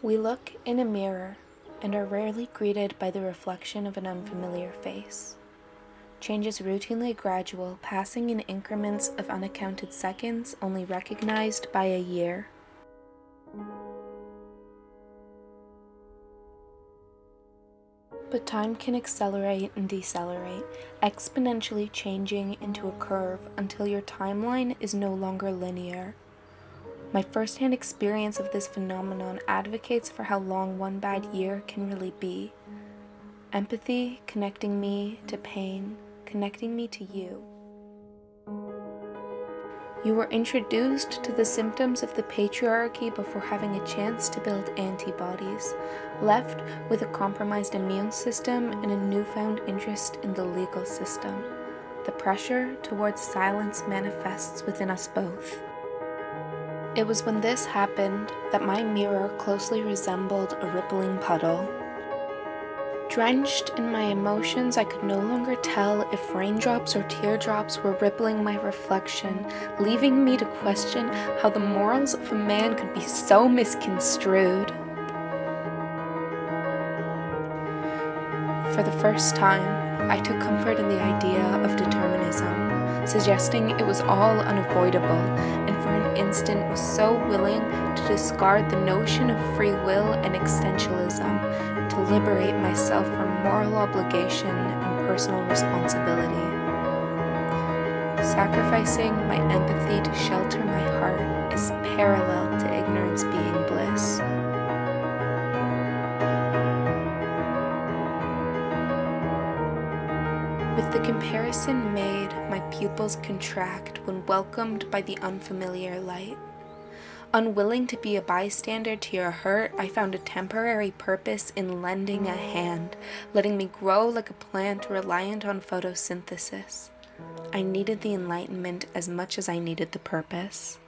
We look in a mirror and are rarely greeted by the reflection of an unfamiliar face. Change is routinely gradual, passing in increments of unaccounted seconds, only recognized by a year. But time can accelerate and decelerate, exponentially changing into a curve until your timeline is no longer linear. My first-hand experience of this phenomenon advocates for how long one bad year can really be. Empathy connecting me to pain, connecting me to you. You were introduced to the symptoms of the patriarchy before having a chance to build antibodies, left with a compromised immune system and a newfound interest in the legal system. The pressure towards silence manifests within us both. It was when this happened that my mirror closely resembled a rippling puddle. Drenched in my emotions, I could no longer tell if raindrops or teardrops were rippling my reflection, leaving me to question how the morals of a man could be so misconstrued. For the first time, I took comfort in the idea of determinism, suggesting it was all unavoidable, and for an instant was so willing to discard the notion of free will and existentialism, to liberate myself from moral obligation and personal responsibility. Sacrificing my empathy to shelter my heart is parallel to ignorance being bliss. With the comparison made, my pupils contract when welcomed by the unfamiliar light. Unwilling to be a bystander to your hurt, I found a temporary purpose in lending a hand, letting me grow like a plant reliant on photosynthesis. I needed the enlightenment as much as I needed the purpose.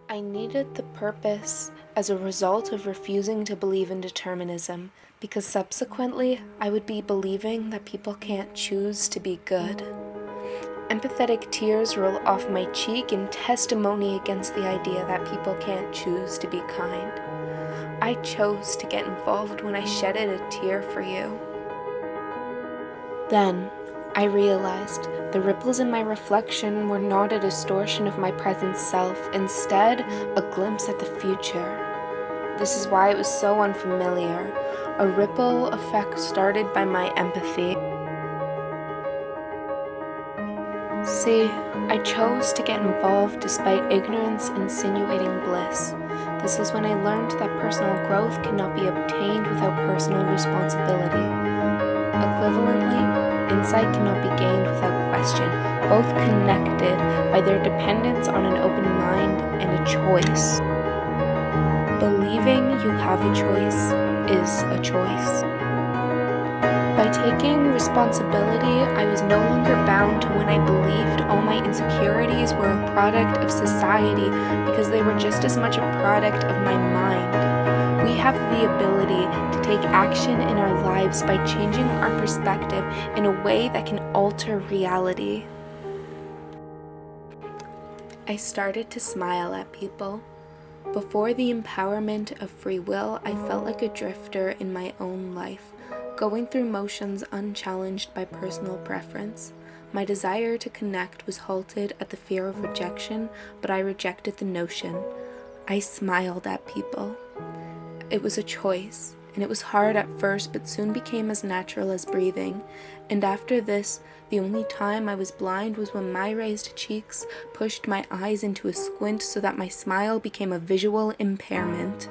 I needed the purpose as a result of refusing to believe in determinism, because subsequently I would be believing that people can't choose to be good. Empathetic tears roll off my cheek in testimony against the idea that people can't choose to be kind. I chose to get involved when I shedded a tear for you. Then, I realized the ripples in my reflection were not a distortion of my present self, instead a glimpse at the future. This is why it was so unfamiliar, a ripple effect started by my empathy. See, I chose to get involved despite ignorance insinuating bliss. This is when I learned that personal growth cannot be obtained without personal responsibility. Equivalently, insight cannot be gained without question, both connected by their dependence on an open mind and a choice. Believing you have a choice is a choice. By taking responsibility, I was no longer bound to when I believed all my insecurities were a product of society, because they were just as much a product of my mind. We have the ability to take action in our lives by changing our perspective in a way that can alter reality. I started to smile at people. Before the empowerment of free will, I felt like a drifter in my own life, going through motions unchallenged by personal preference. My desire to connect was halted at the fear of rejection, but I rejected the notion. I smiled at people. It was a choice, and it was hard at first, but soon became as natural as breathing. And after this, the only time I was blind was when my raised cheeks pushed my eyes into a squint so that my smile became a visual impairment.